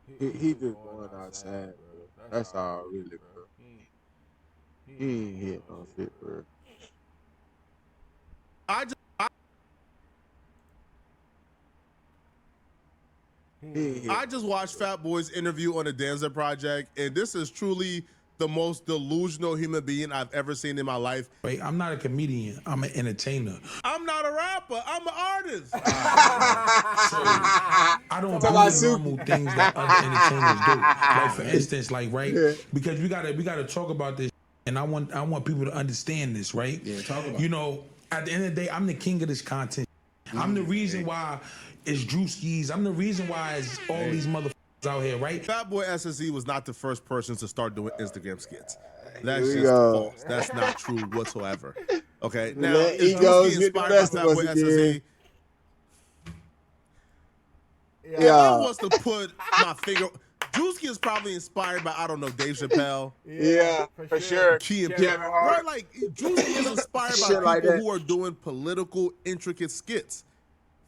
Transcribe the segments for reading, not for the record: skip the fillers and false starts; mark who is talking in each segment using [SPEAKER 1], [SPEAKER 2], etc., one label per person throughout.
[SPEAKER 1] He just going outside, bro. That's all, really, bro. He ain't hit no shit, bro.
[SPEAKER 2] I just
[SPEAKER 1] He ain't hit
[SPEAKER 2] I just watched Fatboy's interview on the Danza Project, and this is truly the most delusional human being I've ever seen in my life.
[SPEAKER 3] Right? I'm not a comedian. I'm an entertainer.
[SPEAKER 2] I'm not a rapper. I'm an artist.
[SPEAKER 3] So I don't do the normal things that other entertainers do. Like for instance, like right, because we gotta talk about this, and I want people to understand this, right?
[SPEAKER 4] Yeah, talk about
[SPEAKER 3] You know, at the end of the day, I'm the king of this content. I'm the reason why it's Drewskis. I'm the reason why it's all these motherfuckers out here, right?
[SPEAKER 2] Fatboy SSE was not the first person to start doing Instagram skits. That's
[SPEAKER 1] Here we
[SPEAKER 2] just
[SPEAKER 1] go.
[SPEAKER 2] false. That's not true whatsoever. Okay, now
[SPEAKER 1] Let
[SPEAKER 2] is
[SPEAKER 1] egos
[SPEAKER 2] Drewski
[SPEAKER 1] get the
[SPEAKER 2] inspired by
[SPEAKER 1] best of us
[SPEAKER 2] Fatboy
[SPEAKER 1] again.
[SPEAKER 2] SSE? If I
[SPEAKER 1] Yeah.
[SPEAKER 2] was to put my finger, Drewski is probably inspired by, I don't know, Dave Chappelle,
[SPEAKER 1] Yeah, for sure.
[SPEAKER 2] Key and
[SPEAKER 1] Kevin
[SPEAKER 2] Peele.
[SPEAKER 1] Hart.
[SPEAKER 2] Right, like Drewski is inspired by
[SPEAKER 1] Shit
[SPEAKER 2] people
[SPEAKER 1] like that.
[SPEAKER 2] who are doing political, intricate skits.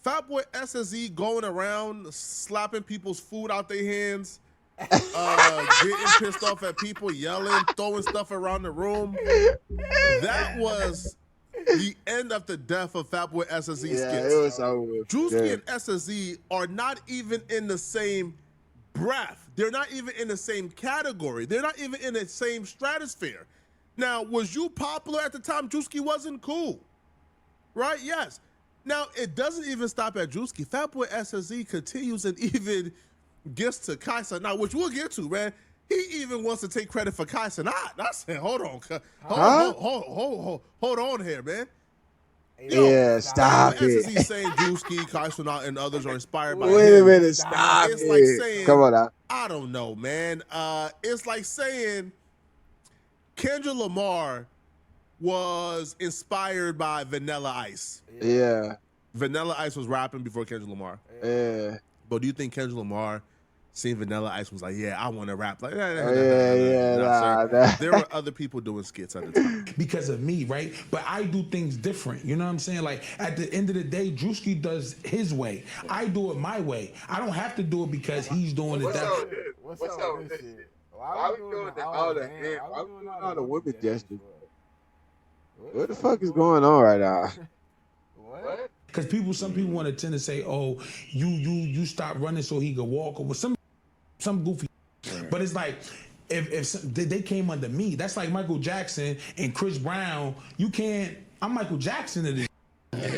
[SPEAKER 2] Fatboy SSE going around slapping people's food out their hands, getting pissed off at people, yelling, throwing stuff around the room. That was the end of the death of Fatboy SSE
[SPEAKER 1] Yeah,
[SPEAKER 2] skits.
[SPEAKER 1] it was over.
[SPEAKER 2] Drewski
[SPEAKER 1] Yeah.
[SPEAKER 2] and SSE are not even in the same breath. They're not even in the same category. They're not even in the same stratosphere. Now, was you popular at the time? Drewski wasn't cool, right? Yes. Now, it doesn't even stop at Drewski. Fatboy SSE continues and even gets to Kai Cenat, which we'll get to, man. He even wants to take credit for Kai Cenat. I said, hold on here, man.
[SPEAKER 1] Yeah, stop it.
[SPEAKER 2] SSE saying Drewski, Kai Cenat, and others are inspired by
[SPEAKER 1] Wait a
[SPEAKER 2] him.
[SPEAKER 1] minute, stop
[SPEAKER 2] It's
[SPEAKER 1] it.
[SPEAKER 2] like saying,
[SPEAKER 1] Come on now.
[SPEAKER 2] I don't know, man. It's like saying Kendrick Lamar was inspired by Vanilla Ice.
[SPEAKER 1] Yeah,
[SPEAKER 2] Vanilla Ice was rapping before Kendrick Lamar.
[SPEAKER 1] yeah.
[SPEAKER 2] But do you think Kendrick Lamar seen Vanilla Ice was like, yeah, I want to rap? Like,
[SPEAKER 1] Nah.
[SPEAKER 2] There were other people doing skits at the time.
[SPEAKER 3] Because of me, right? But I do things different. You know what I'm saying? Like at the end of the day, Drewski does his way. I do it my way. I don't have to do it because he's doing it that way.
[SPEAKER 1] What's up with this shit? Why we doing all the hand? Why we doing all the women gestures? What the fuck is going on right now? What?
[SPEAKER 3] Because some people want to tend to say, "Oh, you stop running so he could walk," or some goofy. But it's like if they came under me, that's like Michael Jackson and Chris Brown. You can't. I'm Michael Jackson of this.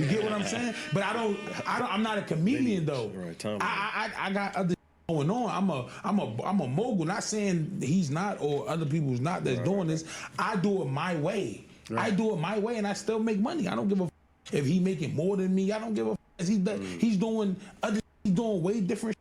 [SPEAKER 3] You get what I'm saying? But I'm not a comedian though. I got other going on. I'm a mogul. Not saying he's not or other people's not that's doing this. I do it my way. I do it my way, and I still make money. I don't give a f- if he making more than me. I don't give a f- he's doing way different.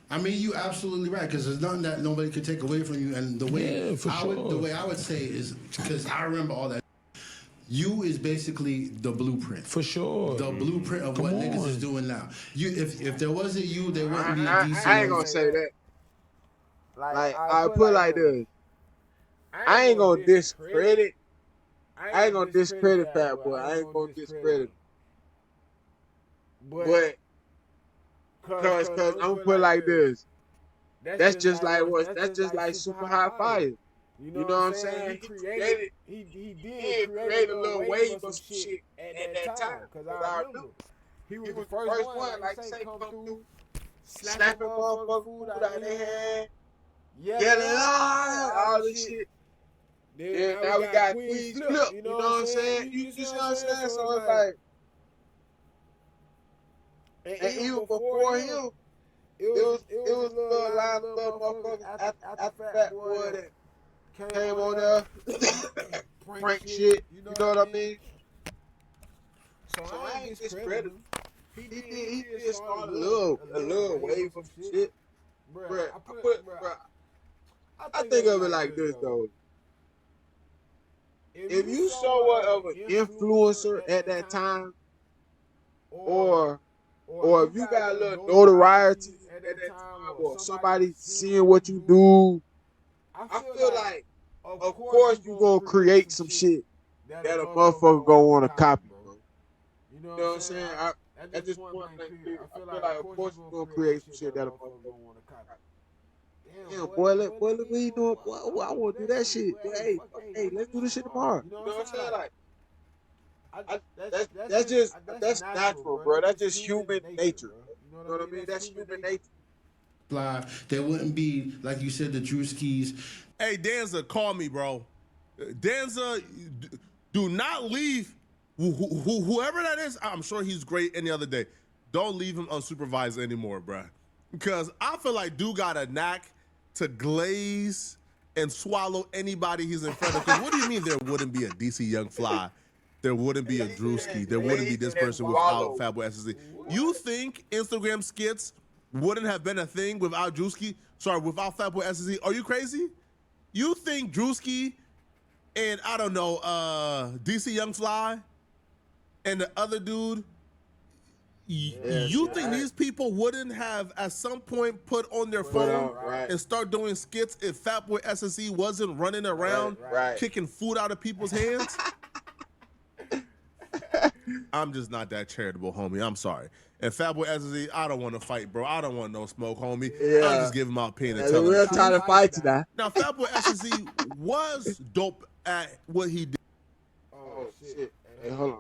[SPEAKER 4] I mean, you absolutely right, because there's nothing that nobody could take away from you. And the way the way I would say is, because I remember all that. You is basically the blueprint.
[SPEAKER 3] For sure.
[SPEAKER 4] The blueprint of what niggas is doing now. You, if there wasn't you, there wouldn't be a DC.
[SPEAKER 1] I ain't gonna say that. Like I put like this. I ain't gonna discredit. I ain't gonna discredit Fatboy. I ain't gonna discredit him. But cause I'm gonna put it like this. That's just like super high fire. You know what I'm saying? He did create a little wave of some shit at that time. Cause I remember he was the first one, like say, come through, slapping motherfuckers food out their hand, yelling all this shit. Then now we got Queen's Flip. You know what I'm saying? You see what I'm saying? So it's like, and even before him, it was a little line of little motherfuckers after Fatboy that came on there, prank shit. You know what I mean? So I ain't discrediting him. He did start a little wave of shit. Bruh, I think of it like this though. If you somewhat of an influencer at that time, or if you got a little notoriety at that time, or somebody seeing what you do, I feel like, of course, you gonna create some shit that a motherfucker gonna want to copy, bro. You know what I'm saying? That's just point blank period. I feel like of course you're gonna create some shit that a motherfucker gonna wanna copy. Damn, boy, look what you doing? Boy, I want to do that shit. Boy, hey, let's do this shit tomorrow. You know what I'm saying? Like, that's natural, bro. That's just human nature. You know what I mean? That's human nature.
[SPEAKER 4] There wouldn't be, like you said, the Drewskis.
[SPEAKER 2] Hey, Danza, call me, bro. Danza, do not leave. Whoever that is, I'm sure he's great any other day. Don't leave him unsupervised anymore, bro. Because I feel like dude got a knack to glaze and swallow anybody he's in front of. Because what do you mean there wouldn't be a DC Young Fly? There wouldn't be a Drewski. There wouldn't be this person without Fatboy SSE. You think Instagram skits wouldn't have been a thing without Drewski? Sorry, without Fatboy SSE? Are you crazy? You think Drewski and, I don't know, DC Young Fly and the other dude, you think these people wouldn't have at some point put on their phone and start doing skits if Fatboy SSE wasn't running around kicking food out of people's hands? I'm just not that charitable, homie. I'm sorry. And Fatboy SSE, I don't want to fight, bro. I don't want no smoke, homie. Yeah. I'm just giving my opinion and telling
[SPEAKER 1] we're trying to fight you now.
[SPEAKER 2] Now, Fatboy SSE was dope at what he did.
[SPEAKER 1] Oh, shit. Hey, hold on.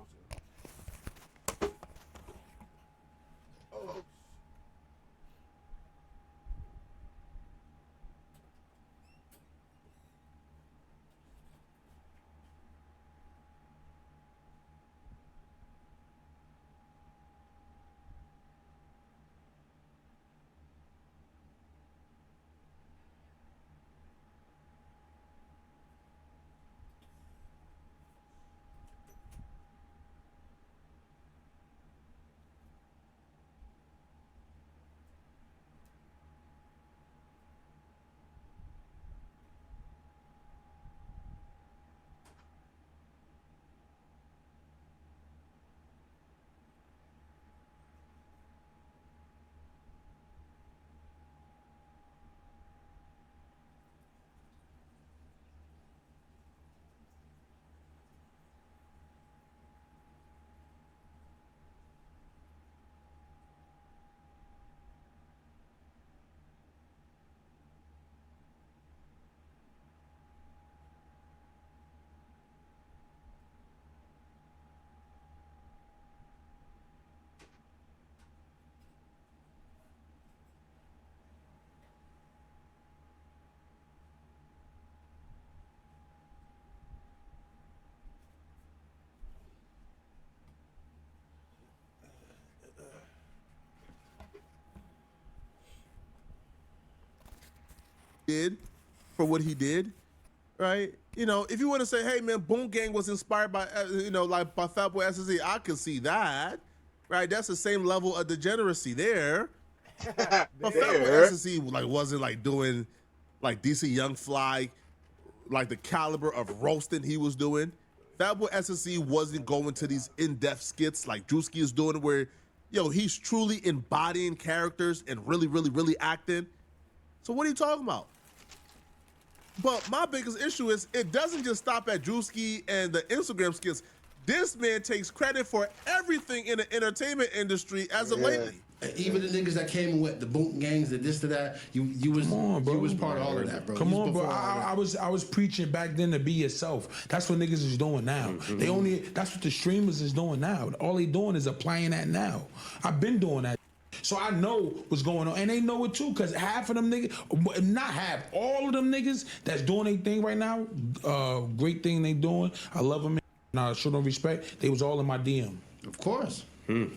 [SPEAKER 2] Did for what he did, right? You know, if you want to say, hey man, Boom Gang was inspired by, like by Fatboy SSE, I can see that, right? That's the same level of degeneracy there. But Fatboy SSE like wasn't like doing like DC Young Fly, like the caliber of roasting he was doing. Fatboy SSE wasn't going to these in-depth skits like Drewski is doing, where he's truly embodying characters and really acting. So what are you talking about? But my biggest issue is it doesn't just stop at Drewski and the Instagram skits. This man takes credit for everything in the entertainment industry as of lately.
[SPEAKER 4] Even the niggas that came with the boot gangs, the this to that, you was part of all of that, bro.
[SPEAKER 3] Come on, bro. I was preaching back then to be yourself. That's what niggas is doing now. That's what the streamers is doing now. All they doing is applying that now. I've been doing that. So I know what's going on, and they know it too, because half of them niggas, not half, all of them niggas that's doing their thing right now, great thing they doing, I love them, and I show them respect, they was all in my DM.
[SPEAKER 4] Of course.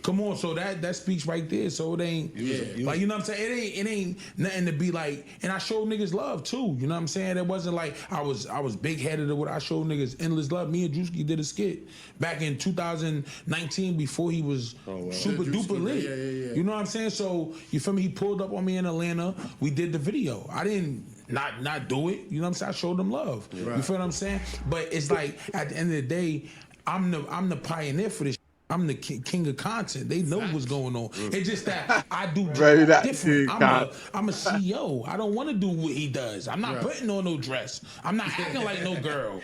[SPEAKER 3] Come on, so that speaks right there. So it ain't like, you know what I'm saying? It ain't nothing to be like, and I showed niggas love too. You know what I'm saying? It wasn't like I was big headed or what. I showed niggas endless love. Me and Drewski did a skit back in 2019 before he was super duper lit. Yeah. You know what I'm saying? So you feel me? He pulled up on me in Atlanta. We did the video. I didn't not do it. You know what I'm saying? I showed them love. Right. You feel what I'm saying? But it's like at the end of the day, I'm the pioneer for this. I'm the king of content. They know what's going on. It's just that I do different. I'm a CEO. I don't want to do what he does. I'm not putting on no dress. I'm not acting like no girl.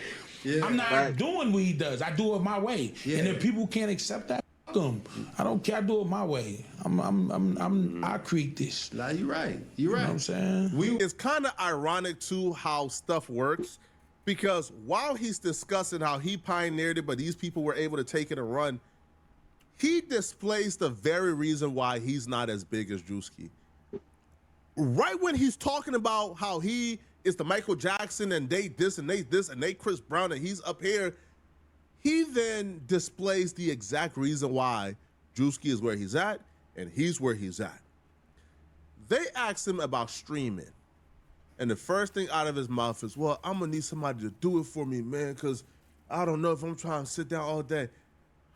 [SPEAKER 3] I'm not doing what he does. I do it my way. And if people can't accept that, them. I don't care. I do it my way. I create this.
[SPEAKER 4] Nah, you're right. You're right.
[SPEAKER 3] You know what I'm saying?
[SPEAKER 2] It's kind of ironic too how stuff works, because while he's discussing how he pioneered it, but these people were able to take it and run, he displays the very reason why he's not as big as Drewski. Right when he's talking about how he is the Michael Jackson and they this and they this and they Chris Brown and he's up here, he then displays the exact reason why Drewski is where he's at and he's where he's at. They asked him about streaming, and the first thing out of his mouth is, well, I'm gonna need somebody to do it for me, man, because I don't know if I'm trying to sit down all day.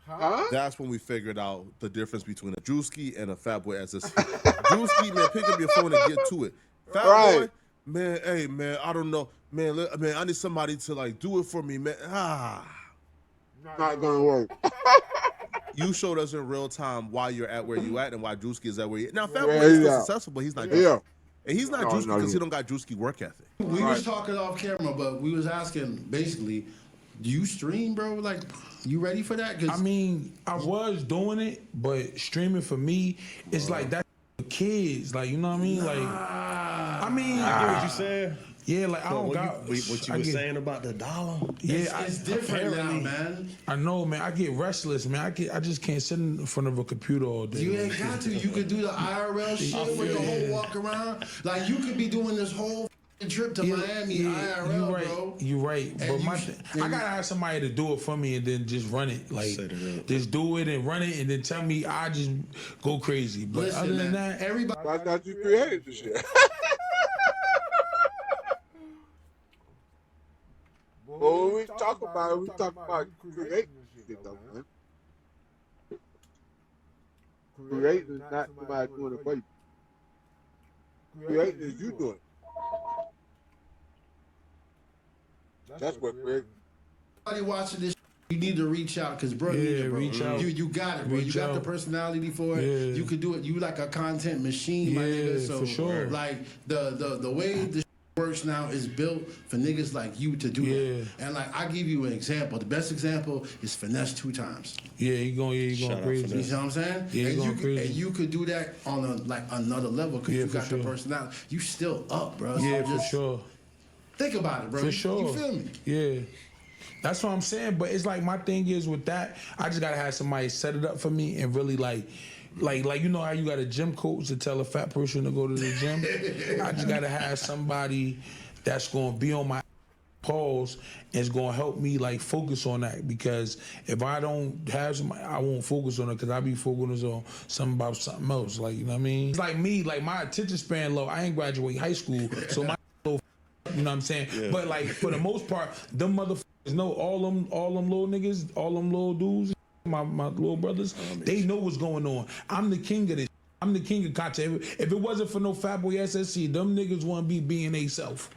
[SPEAKER 2] Huh? That's when we figured out the difference between a Drewski and a Fatboy SSE. Drewski, man, pick up your phone and get to it. Fatboy, man, hey, man, I don't know. Man, I need somebody to, like, do it for me, man.
[SPEAKER 1] Not gonna work.
[SPEAKER 2] You showed us in real time why you're at where you at and why Drewski is at where you at. Now, Fatboy is still successful, but he's not Drewski. And he's not Drewski because he don't got Drewski work ethic.
[SPEAKER 4] We was talking off camera, but we was asking, basically, do you stream, bro? Like, you ready for that?
[SPEAKER 3] I mean, I was doing it, but streaming for me, it's like that for kids. Like, you know what I mean? Like, I mean,
[SPEAKER 5] I get what you saying.
[SPEAKER 3] Yeah, like, I don't got...
[SPEAKER 5] What you were saying about the dollar?
[SPEAKER 3] Yeah,
[SPEAKER 4] it's different now, man.
[SPEAKER 3] I know, man. I get restless, man. I just can't sit in front of a computer all day.
[SPEAKER 4] You ain't got to. You could do the IRL shit with the whole walk around. Like, you could be doing this whole trip to Miami IRL,
[SPEAKER 3] you right,
[SPEAKER 4] bro.
[SPEAKER 3] You right. But I gotta have somebody to do it for me and then just run it. Like, just do it and run it and then tell me I just go crazy. But listen, other than that,
[SPEAKER 4] everybody...
[SPEAKER 1] I thought you created the shit. Well, when we talk about it, we talk about creating shit, though, man. Creating is not somebody doing it for you. Creating is you doing it. That's what creating.
[SPEAKER 4] Everybody watching this, you need to reach out, because, bro, reach out. You got it, bro. You got the personality for it. Yeah. You could do it. You like a content machine, my nigga. So,
[SPEAKER 3] for sure.
[SPEAKER 4] Like, the way this works now is built for niggas like you to do that. And, like, I give you an example. The best example is Finesse 2 times.
[SPEAKER 3] Yeah, he going crazy.
[SPEAKER 4] You know what I'm saying?
[SPEAKER 3] Yeah,
[SPEAKER 4] and you could do that on another level because you got the personality. You still up, bro.
[SPEAKER 3] Yeah,
[SPEAKER 4] so
[SPEAKER 3] for sure.
[SPEAKER 4] Think about it, bro.
[SPEAKER 3] For sure.
[SPEAKER 4] You feel me?
[SPEAKER 3] Yeah. That's what I'm saying. But it's like, my thing is with that, I just gotta have somebody set it up for me and really like you know how you got a gym coach to tell a fat person to go to the gym? I just gotta have somebody that's gonna be on my pause and is gonna help me like focus on that, because if I don't have somebody, I won't focus on it because I be focusing on something else. Like, you know what I mean? It's like me, like my attention span low. I ain't graduate high school, so my you know what I'm saying? Yeah. But like for the most part, them motherfuckers know all them little niggas, all them little dudes, my little brothers, they know what's going on. I'm the king of this. I'm the king of content. If it wasn't for no Fatboy SSE, them niggas wouldn't be being they self.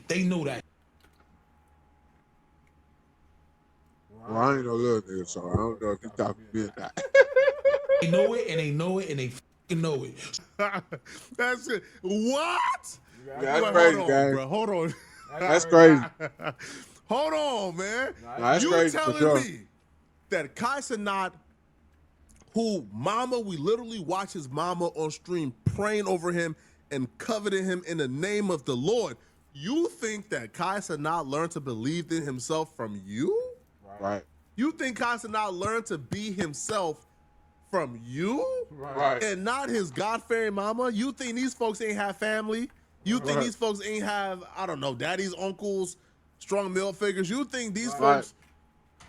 [SPEAKER 3] They know that.
[SPEAKER 1] Well, I ain't no little nigga, so I don't know if you talking to me or not.
[SPEAKER 3] They know it and they know it and they fucking know it.
[SPEAKER 2] That's it. What?
[SPEAKER 1] Yeah, that's crazy, guys.
[SPEAKER 2] Bro. Hold on.
[SPEAKER 1] That's crazy.
[SPEAKER 2] Hold on, man.
[SPEAKER 1] That's
[SPEAKER 2] you
[SPEAKER 1] crazy
[SPEAKER 2] telling me that Kai Cenat, who we literally watch his mama on stream praying over him and coveting him in the name of the Lord, you think that Kai Cenat learned to believe in himself from you?
[SPEAKER 1] Right.
[SPEAKER 2] You think Kai Cenat learned to be himself from you?
[SPEAKER 1] Right.
[SPEAKER 2] And not his God-fearing mama? You think these folks ain't have family? You think these folks ain't have, I don't know, daddies, uncles, strong male figures? You think these folks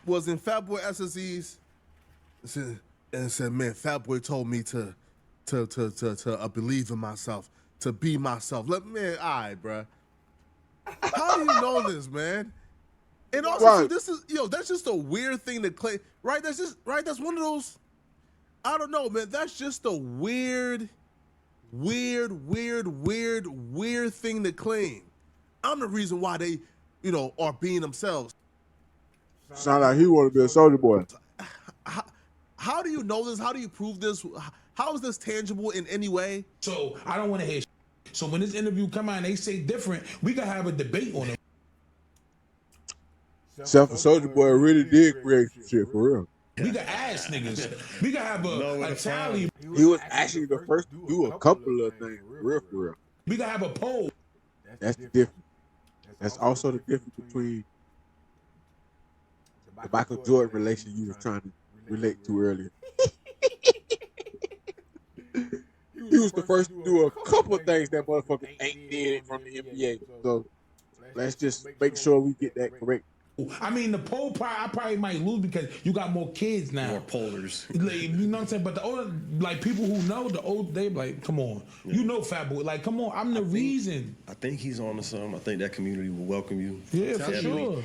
[SPEAKER 2] was in Fatboy SSEs and said, man, Fatboy told me to believe in myself, to be myself. Man, all right, bro. How do you know this, man? And also, see, this is, that's just a weird thing to claim, right? That's one of those, I don't know, man. That's just a weird thing to claim. I'm the reason why they, are being themselves.
[SPEAKER 1] Sound like he want to be a soldier boy.
[SPEAKER 2] How do you know this? How do you prove this? How is this tangible in any way?
[SPEAKER 3] So I don't want to hear shit. So when this interview come out and they say different, we can have a debate on it.
[SPEAKER 1] Except for Soldier Boy really did create some shit for real.
[SPEAKER 3] We could ask niggas. We could have a tally.
[SPEAKER 1] He was actually the first to do a couple of things, for real.
[SPEAKER 3] We could have a poll.
[SPEAKER 1] That's the difference. That's also the difference between the Michael Jordan relation you was trying to relate to earlier. He was the first to do a couple of things that motherfucker ain't did from the NBA. So let's just make sure we get that correct.
[SPEAKER 3] I mean, the poll I probably might lose because you got more kids now.
[SPEAKER 5] More pollers.
[SPEAKER 3] Like, you know what I'm saying? But the older, like people who know the old, they like, come on, you know, Fatboy, like, come on, I'm the reason.
[SPEAKER 5] I think he's on to something. I think that community will welcome you.
[SPEAKER 3] Yeah, for sure.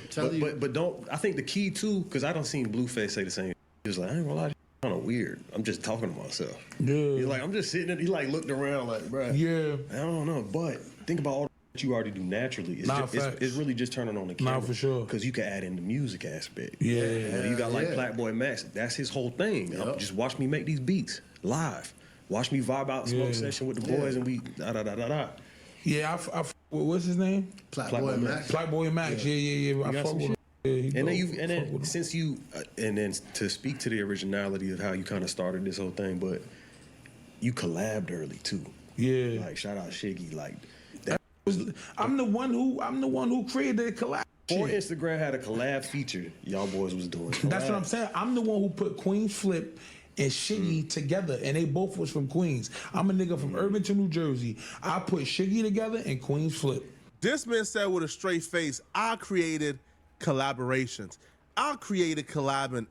[SPEAKER 5] But don't. I think the key too, because I don't seen Blueface say the same. He was like, I ain't gonna lie, kind of weird. I'm just talking to myself.
[SPEAKER 3] Yeah.
[SPEAKER 5] He's like, I'm just sitting there. He like looked around like, bro.
[SPEAKER 3] Yeah.
[SPEAKER 5] I don't know, but think about all that you already do naturally. It's really just turning on the camera.
[SPEAKER 3] Nah, for sure.
[SPEAKER 5] Because you can add in the music aspect.
[SPEAKER 3] Yeah.
[SPEAKER 5] You got like Fatboy Max. That's his whole thing. Just watch me make these beats live. Watch me vibe out the smoke session with the boys and we da-da-da-da-da.
[SPEAKER 3] Yeah, what's his name?
[SPEAKER 4] Fatboy Max.
[SPEAKER 3] Fatboy Max. Yeah. I fuck with him.
[SPEAKER 5] And then to speak to the originality of how you kind of started this whole thing, but you collabed early too.
[SPEAKER 3] Yeah.
[SPEAKER 5] Like shout out Shiggy. Like
[SPEAKER 3] I'm the one who created the collab.
[SPEAKER 5] Before Instagram had a collab feature, y'all boys was doing collab.
[SPEAKER 3] That's what I'm saying. I'm the one who put Queens Flip and Shiggy together, and they both was from Queens. I'm a nigga from Irvington, New Jersey. I put Shiggy together and Queens Flip.
[SPEAKER 2] This man said with a straight face, I created collaborations. I created collabing.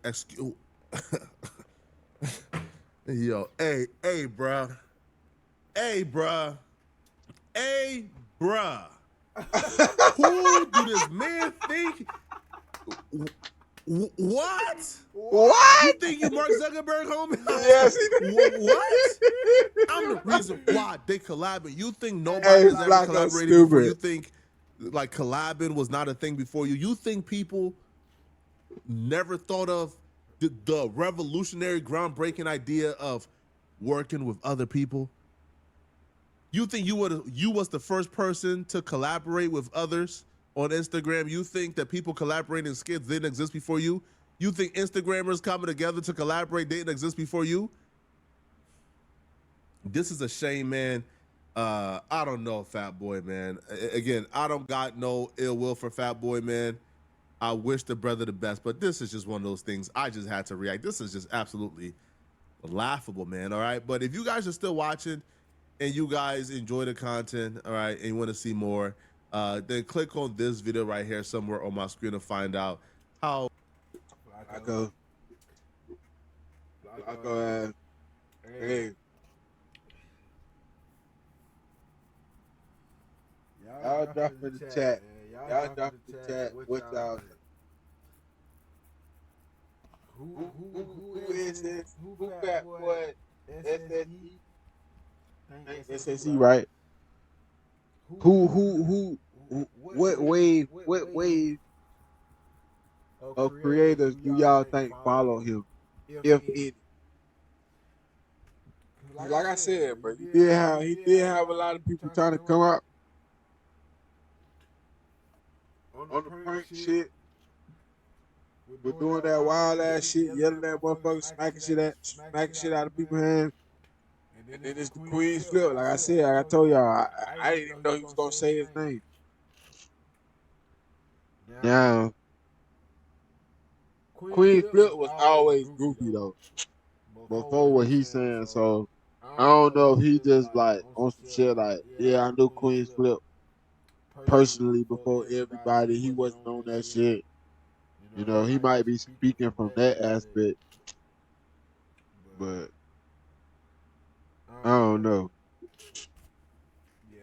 [SPEAKER 2] Yo, hey, bruh. Hey, bruh. Who do this man think? What? You think you Mark Zuckerberg, homie?
[SPEAKER 1] Yes.
[SPEAKER 2] What? I'm the reason why they collabing. You think nobody's ever collaborated before? You think like collabing was not a thing before you? You think people never thought of the revolutionary, groundbreaking idea of working with other people? You think you was the first person to collaborate with others on Instagram? You think that people collaborating in skits didn't exist before you? You think Instagrammers coming together to collaborate didn't exist before you? This is a shame, man. I don't know, Fatboy, man. Again, I don't got no ill will for Fatboy, man. I wish the brother the best, but this is just one of those things. I just had to react. This is just absolutely laughable, man. All right, but if you guys are still watching and you guys enjoy the content, all right, and you want to see more, then click on this video right here somewhere on my screen to find out how
[SPEAKER 1] I go hey. Y'all drop in the chat. Y'all drop in the chat. What y'all think? Who is this? Who Fatboy? SSE? SSE, right? Who what wave of creators do y'all think follow him, if any? Like I said, but he did have a lot of people trying to come out on the prank shit. We're doing that wild ass shit, yelling at motherfuckers, smacking shit out of people's hands. And then it's the Queen's Flip. Like I said, like I told y'all, I didn't even know he was gonna say his name. Now, Queen's Flip was always goofy though. Before what he's saying, so I don't know if he just like on some shit like, yeah, I knew Queen's Flip personally before everybody. He wasn't on that shit. You know, he might be speaking from that aspect, but I don't know.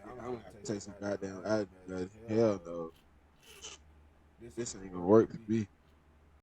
[SPEAKER 1] I'm gonna have to take some goddamn action, because hell no, this ain't gonna work for me.